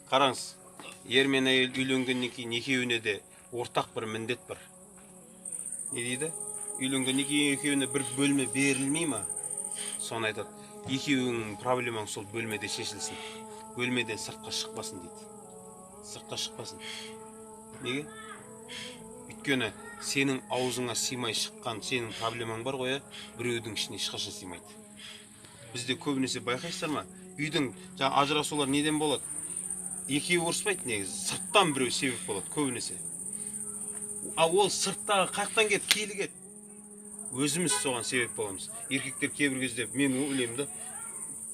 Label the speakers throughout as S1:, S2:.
S1: Қараңыз, ер мен әйел үйленгеннен кейін екеуіне де ортақ бір міндет бар. Не дейді? Үйленгеннен кейін екеуіне бір бөлме берілмей ма? Соны айтады. Екеуіңнің проблемаң сол бөлмеде шешілсін. Бөлмеден сыртқа шықпасын дейді. Сыртқа шықпасын. Неге? Өйткені сенің аузыңа сыймай шыққан сенің проблемаң бар ғой, біреудің ішіне ешқашан сыймайды. Бізде көбінесе байқайсыздар ма? Үйдің ажырасулар неден болады? Екеуі ұрыспайды негізі. Сырттан біреу себеп болады көбінесе. Ол сырттағы қаяқтан келіп, келі келіп. Өзіміз соған себеп боламыз. Еркектер кейбір кезде мен ойлаймын да,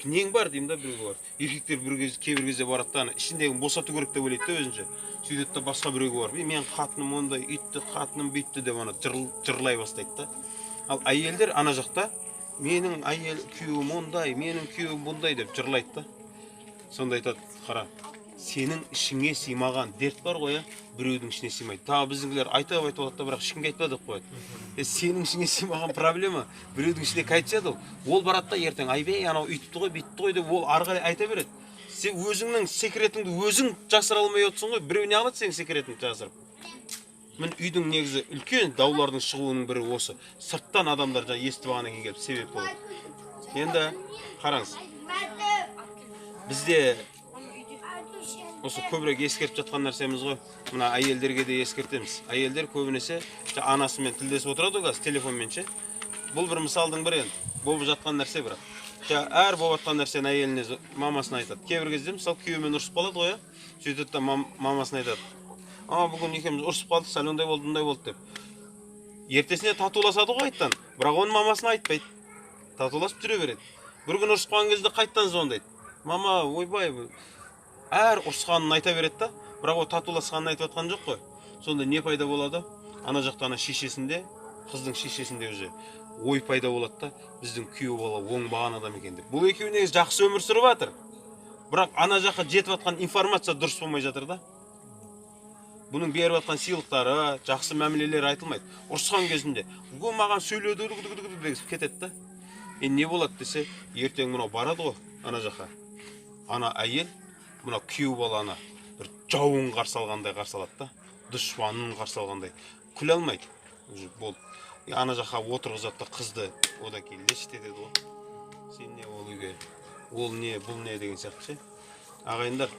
S1: нең бар деймін да, біреуге бар. Еркектер кейбір кезде барады да, ішіндегі босату керек деп ойлайды да өзінше. Сөйтеді да басқа біреуге бар. Мен қатыным ондай, үйтті, қатыным бүйтті деп ана жырлай бастайды да. Ал әйелдер ана жақта менің күйеуім ондай, менің күйеуім бұндай деп жырлайды да. Сонда айтады, қара, сенің ішіңе сыймаған дерт бар ғой, біреудің ішіне сыймайды. Тағы біздіңгілер айтып алады да, бірақ ешкімге айтпа деп қояды. Сенің ішіңе сыймаған проблема біреудің ішіне қайтса, ол барады да ертең, айбей, анау үйтті ғой, бүйтті ғой деп ол ары қарай айта береді. Сен өзіңнің секретіңді өзің жасыра алмай отырсың ғой, біреу не алады сенің секретіңді жасырып? Мен үйдің негізі үлкен даулардың шығуының бірі осы. Сырттан адамдар естіп алғаннан кейін келіп себеп болады. Енді қараңыз. Бізде осы көбірек ескертіп жатқан нәрсеміз ғой. Мына әйелдерге де ескертеміз. Әйелдер көбінесе анасымен тілдесіп отырады ғой, телефонмен ше. Бұл бір мысалдың бірі енді. Болып жатқан нәрсе бірақ. Әр болып жатқан нәрсені әйеліне, мамасына айтады. Кейбір кезде мысалы күйеуімен ұрысып қалады ғой, сөйтеді да мамасына айтады. Бүгін екеуміз ұрысып қалдық, сәл ондай болды, ондай болды деп. Ертесіне татуласады ғой қайттан, бірақ оны мамасына айтпайды. Татуласып жүре береді. Бір күн ұрысып қалған кезде қайттан звондайды. Мама, ойбай, әр ұрысқанын айта береді да, бірақ ол татуласқанын айтып жатқан жоқ қой. Сонда не пайда болады? Ана жақта ана шешесінде, қыздың шешесінде уже ой пайда болады да, біздің күйеу бала оңбаған адам екен деп. Бұл екеуі негізі жақсы өмір сүріп жатыр. Бірақ ана жаққа жетіп жатқан информация дұрыс болмай жатыр да. Бұның беріп жатқан сыйлықтары, жақсы мәмілелері айтылмайды. Ұрысқан кезінде, "Ол маған сөйледі" деп кетеді да. Не болады десе, ертең мынау барады ғой ана жаққа. Ана әйел мына күйеу баланы бір жауын қарсы алғандай қарсы алады да, дұшпанын қарсы алғандай. Күле алмайды. Болды. Ана жаққа отырғызады да қызды, одан кейін леште деді ғой. Сен не ол үйге? Ол не, бұл не деген сияқты ше. Ағайындар,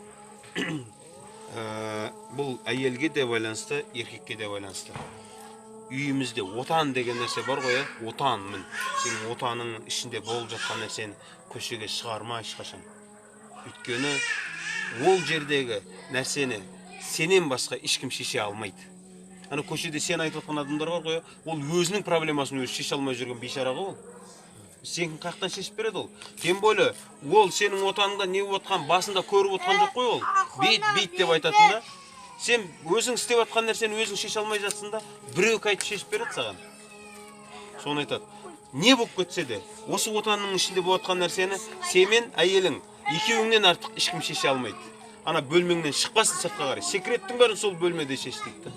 S1: бұл әйелге де байланысты, еркекке де байланысты. Үйімізде отан деген нәрсе бар ғой, отан. Сенің отаның ішінде болып жатқан нәрсені көшеге шығарма ешқашан. Өйткені ол жердегі нәрсені сенен басқа ешкім шеше алмайды. Ана көшеде сен айтып жатқан адамдар бар ғой, ол өзінің проблемасын өзі шеше алмай жүрген бейшара ғой ол. Сен қаяқтан шешіп береді ол? Тем более, ол сенің отаныңда не болып жатқан, басында көріп отқан жоқ қой ол. Бейт деп айтатын да. Сен өзің істеп жатқан нәрсені өзің шеше алмай жатсың да, біреу қайтып шешіп береді саған. Соны айтады. Не болып кетсе де, осы отанның ішінде болып жатқан нәрсені сен мен әйелің екеуіңнен артық ешкім шеше алмайды. Ана бөлмеңнен шықпасын сыртқа қарай. Секреттің бәрін сол бөлмеде шеш дейді.